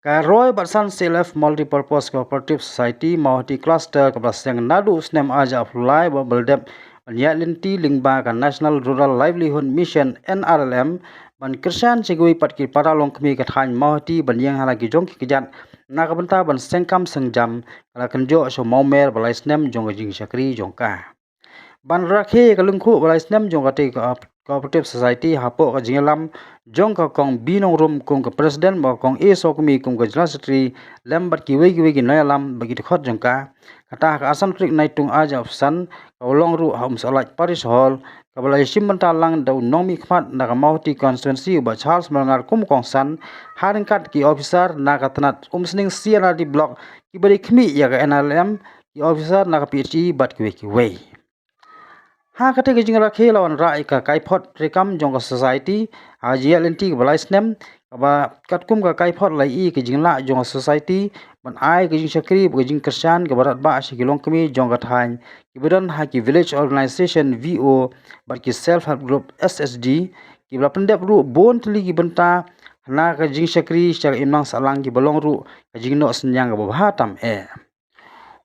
Roy Batsan CLF Multipurpose Cooperative Society Mawati Cluster Kabrasang Nadu Snem Aja Fulai Beldep Linti Lingba kan National Rural Livelihood Mission NRLM ban Kersan Cegui Patki Paralong Kemi Kathan Mawati ban yang halagi jong kijat nakabenta ban sengkam sengjam kala kenjo so momer balai snem jong jing syakri jongka ban rakhe kalungkhu balai snem jong kate Cooperative Society hapo ka jingalam jong ka kong binong rum kong ka president ba kong eso kumi kong ka general secretary lembat ki wegi nayalam bagi khot jong ka kata ka asan krik naitung aja ofsan ka ulong ru haum salat paris hall ka balai simbanta lang dau nomi khmat na ka mauti constituency ba Charles Malngar kum kong san haringkat ki officer na ka tanat sning CNRD block ki bari khmi ya ka NLM ki officer na ka PhD bat ki wei kate ke jingara ke lawan rai ka kaipot rekam jong ka society haji lenti ka balai snem ba katkum ka kaipot lai ke jingla jong ka society ban ai ke jing syakri ke jing kersan ke barat ba shi kilong kemi jong ka thain ki bedan ha ki village organization VO bar ki self help group SSG ki bla pendep ru bon tli ki benta na ka jing syakri syar imang salang ki balong ru ka jing no senyang ka bahatam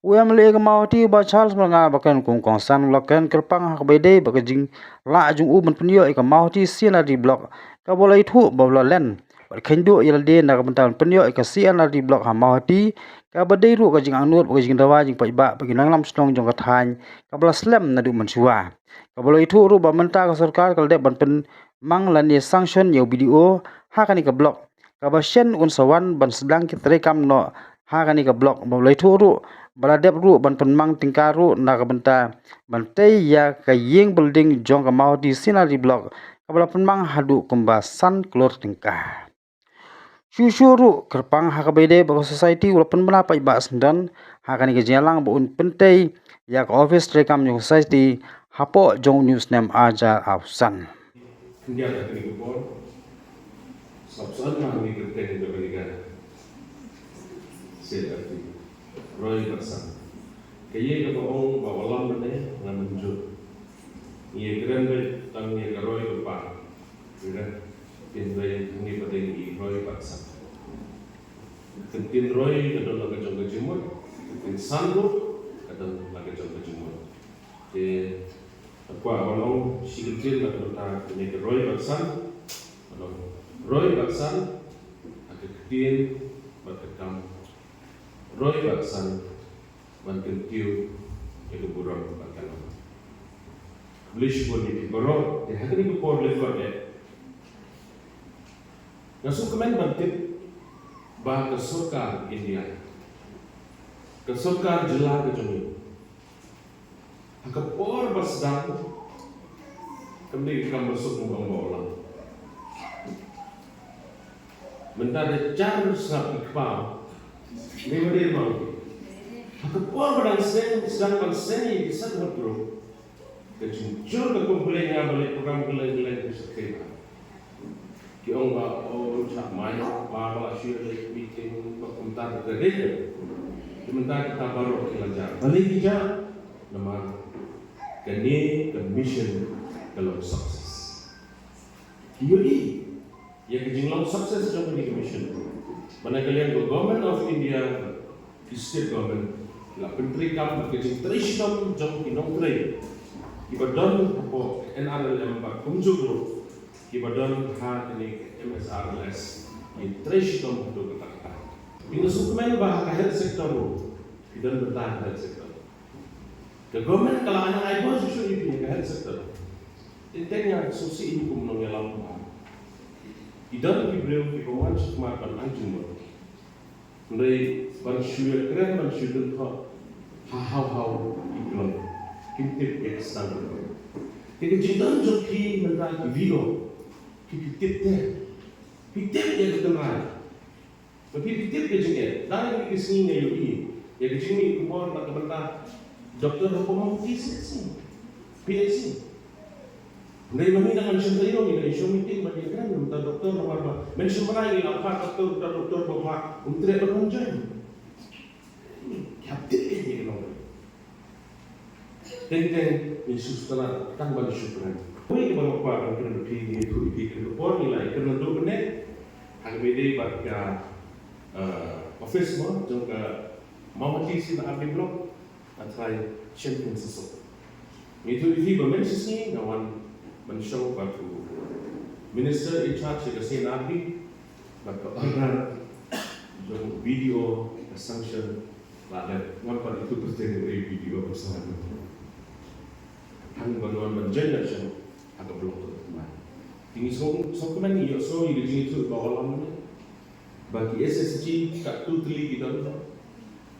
Uamle ke mauti ba Charles Malngar bakan kung kongsan lakan kerpang hak bede bakajing la jung u penyo ke mauti CNRD block ka bolai thu bawla len bar khendu yalde na ka bentan penyo ke CNRD block ha mauti ka badai ru ka jing anut bakajing dawa jing pai ba bagi nanglam stong jong ka than ka bala slam na du mansua ka bolai thu ru ba menta ka sarkar kal de ban pen mang lan ye sanction ye video ha kani ka block ka ba shen un sawan ban sedang ki terekam no ha kani ka block bolai thu ru baladep ru ban penmang tingkaru na kabenta bantai ya kayeng building jong ka mau di sinari block kabala penmang hadu kumba san klor tingka syusyuru kerpang hakabede ba society wala penmana pai ba sendan hakani ke jalang ba un pentai ya ka office rekam jong society hapo jong news nem aja afsan India da kini kupon sabsan na ni kerten do balikan CLF Roy Batsan kaya ka ong bawalam mane nga menjo ni grande tang ni Roy pa ira tinday ni patay ni Roy Batsan tin Roy kadon la kajong kajimot tin Sando kadon la kajong kajimot apa awalong sikil na kadon ni Roy Batsan Roy Batsan akatin batakam Roy Batsan mantentiu itu burung bakalan. Beliau pun di burung, dia hari ini pun lekor dia. Nasuk kemen bantit bah ke surga India, ke surga jelah ke jumi. Hak por bersedang, kemudian kita masuk menggang bolang. Mentari jar sab ikbal. Lima dia mau. Aku pun sedang seni di sana bro. Kejujur ke kumpulannya balik program geleng-geleng sekali. Kiong ba cak main bawa share meeting berkomentar terjadi. Sementara kita baru belajar. Balik kita nama kini ke mission kalau sukses. Yoi, ya kejenglang sukses jauh di mission. Mana kalian ke government of India, state government, la menteri kam kejeng tradisional jauh kinong trade. Ibadan apa NRLM ba kunjung ibadan ha ini MSRLS ini tradisional itu kata-kata. Ini sukumen bah health sector idan bertahan health sector. The government kalau anak ibu susu ini health sector. Intinya sosial hukum mengelam. Idan dibeliau di kawan semakan anjing. Mulai bansyur keren bansyur kau hau iklan kintip ekstern. Jadi cinta joki mengenai video kintip dia ketemu. Tapi kintip dia juga. Dari kesini ni yoi. Ya kesini kumpulan tak kebentar doktor hukum sih. PhD. Dari mana nak mention tayo ni dari show meeting bagi kan minta doktor nomor apa mention mana ini apa doktor bapak untuk berkonjen kapten ini nomor tentang Yesus telah tanggal syukuran ini bapak akan kena pergi itu pon nilai kena dua benet hal beda baca office mo jong ka mawati sin abli blok atrai champion sesok. Itu ihi bermention ni nawan menshow batu minister in charge ke sin abli batu order jong video sanction lalat ngapa itu pertanyaan dari video bersama. Hang banuan berjenis agak blok tu teman. Tinggi so kemen ni so ini tinggi tu bawa lama bagi SSG kat tu teli kita tu.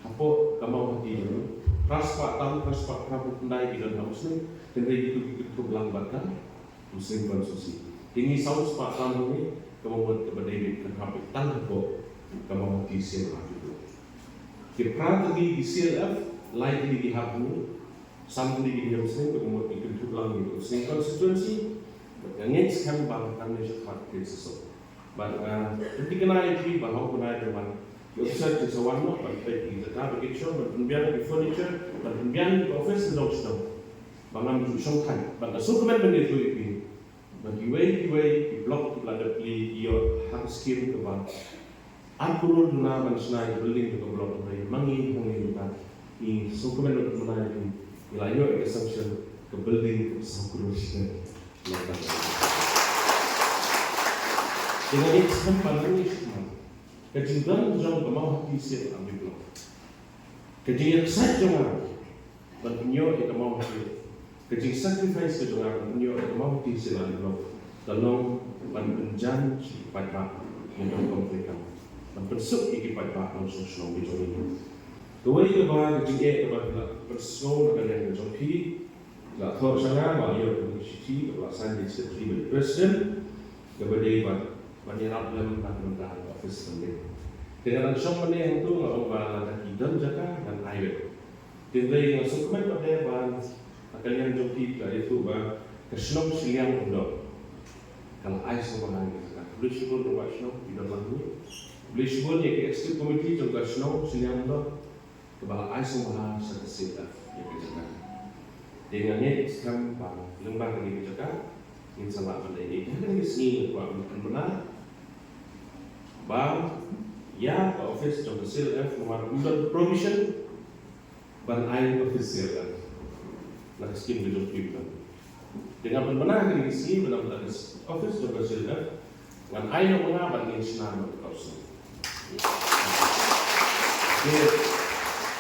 Apa kamu hati tu? Raspak rabu pendai kita nak muslim dan dari itu kita berlanggakan muslim konsusi. Tinggi saus pak tamu ni kamu buat kepada David kan habis tangkap kamu hati siapa itu. Kita di CLF lain di habu. Sampai di Muslim kemudian ikut pulang di Muslim constituency yang ini kami bangkan di Jakarta sesuatu. Bahkan ketika naik di bahwa pernah dengan usaha sesuatu pada kita begitu berpindah di furniture berpindah di office dan lain bahkan sungkan bahkan sukuman benda itu ini bagi way di blok di belanda beli iyo harus kirim ke bank. Aku dulu manusia building ke blok ini mangi juga ini sukuman untuk menaik Ilayo assumption ke building sangkulusnya lepas. Dengan ini sempat ini semua. Kejudan jauh kemau hati siap ambil blok. Kejudan sahaja jangan berpunyo kemau hati. Kejudan sacrifice kejudan berpunyo kemau hati siap ambil blok. Dalam menjan pada yang konflikkan. Menpersuk ikipat pada sosial media ini. Kawai ke bahawa kejudan kepada personal dengan joki, la thor sana bagi orang Siti pelaksanaan di Siti Presiden kepada banyak dalam pemerintahan office sendiri. Dengan langsung mana yang tu orang balas dan jaga dan air. Dengan yang sukuman pada bahan kalian joki dari itu bah kesenong siang untuk kalau air semua hari kita. Boleh sebut rumah senong di dalam ini. Boleh sebut yang eksekutif komiti juga senong siang untuk kepala AIS semua serta yang kerjakan. Dengan ini sekarang lembaga yang kerjakan, insyaallah pada ini. Dengan ini buat benar. Bang, ya office of the CLF nomor provision, ban air office CLF. Nak skim duduk kita. Dengan benar dengan ini benar-benar office of the CLF, ban air nomor ban insyaallah berkausi.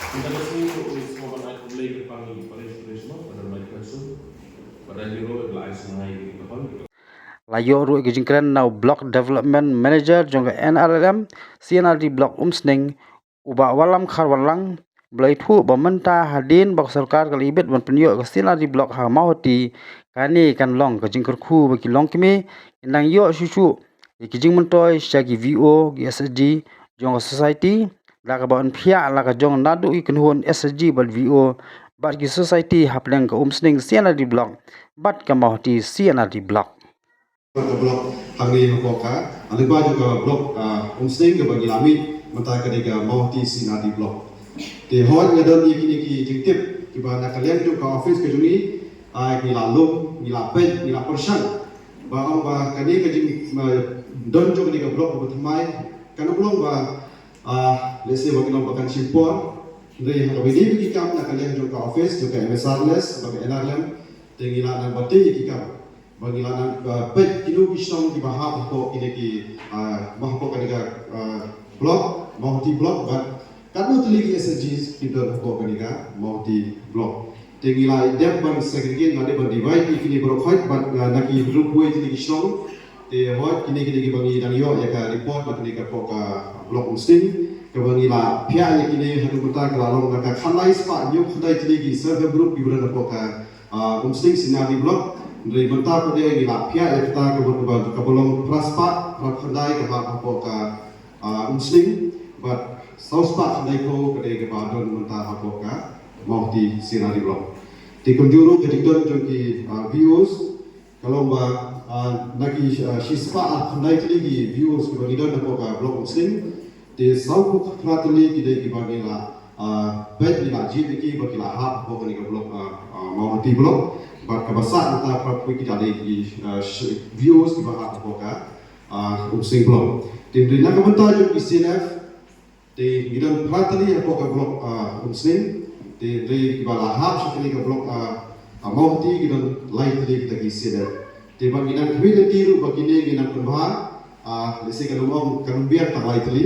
Kita resmi untuk semua anak boleh berpanggil pada semua pada mereka pada biro lain semua ini betul. Layo ru gejingkren now block development manager jongga NRLM CNRD block umsning uba walam kharwalang blai thu bamenta hadin bak sarkar kalibet ban penyo ke CNRD block ha mahoti kani kan long gejingker khu baki long kimi indang yo susu gejing mentoy syagi VO GSG jongga society laka baon pia laka jong nadu ikenhun SSG bal VO bat ki society hapleng ke umsning CNRD block bat ke mahoti CNRD block blok hari Mekoka, ada juga blok umsting ke bagi lami mentah ketika mau di sinadi blok. Di hot ngadon iki jengtip kibana kalian juga office ke juni ni lalu ni lapet ni laporsan bahwa kani ke don juga di blok pertama karena belum lese bagi nomor kan simpon dari kalau ini bagi kam kalian juga office juga MSRLS bagi NRLM dengan nak bati iki kam bagi lana pet kilo kisong di bahab ko ini mahko kaniga blog mau di blog ban kanu teli SSG kita ko kaniga mau di blog tingila dem ban segregate ngade ban divide ikini brokhait ban naki group way teli kisong te hot kini bagi dan yo ya ka report ban kaniga ko ka blog musting ke bagi la pia ya kini hadu buta ka lalong ka khalai spa yo khudai teli server group ibran ko ka musting sinadi blog dari bentar pada gila pihak yang kita kebelum praspa prakandai kepada apa muslim but sauspa andai ko kedai kepada bentar apa mau di sinari blog di kunjuru kedikdon jongki views kalau nagi sispa andai lagi views kepada apa blog muslim di saupuk tratuli kedai kepada la baik di najib iki bagi la hak apa blog mau di blog Bat kabasa kita perlu kita ada views di bawah apa umsing blog. Di dunia kementerian juga CNF Di gidan pratali apa ke blok umsning di bala hab sekali ke blok mauti gidan lain tadi kita kisah di bagian kami tiru bagian gidan penbah lesi kalau mau kan biar tak lain tadi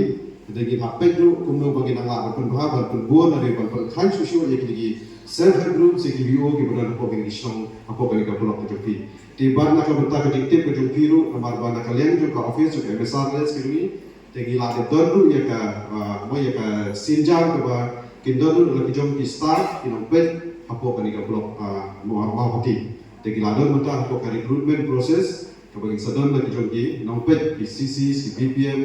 jadi kita pedro kumno bagian lah penbah berbuat dari berkain susu yang kita self help group CKBO gidan apa yang isong apa yang kita blok itu di barna ka bentar ke tip ke jumpiru nomor barna kalian juga office juga MSRS kini tegi lade donu ya ka mo ya ka sinjang ke ba kin donu la ki jom ki start in pet apo ka ni ka blok mo hoti tegi lade menta apo ka recruitment process ka bagi sadon la ki jom ki no pet ki CC ki BPM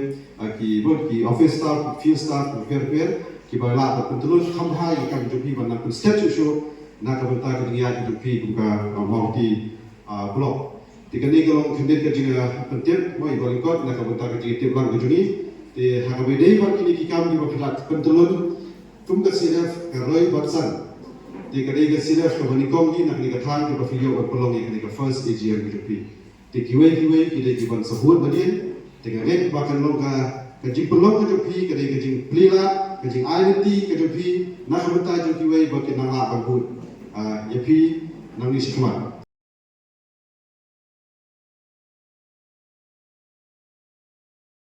ki office staff field staff fair ki ba la ka pentulun kham ha ya ka jom ki ban na kun statue show na ka benta ka ni ya ki jom ki ka mo hoti blok Tiga ni kalau kandidat kerja penting, mau ibarat kot nak kabuta kerja tim lang kerja ni, di harga bedai bar kini kikam di bakilat pentulun, kum kesilaf keroi batsan, di kadai kesilaf kebani kongi nak ni katang di bafilio berpelong yang ni ke first AGM kerja pi, di kiwai kita kiban sebut badian, dengan red bahkan long kerja pelong kerja pi, kadai kerja pelila, kerja identity kerja pi, nak kabuta kerja kiwai bakin nang la bangkut, ya pi nang ni sekemat.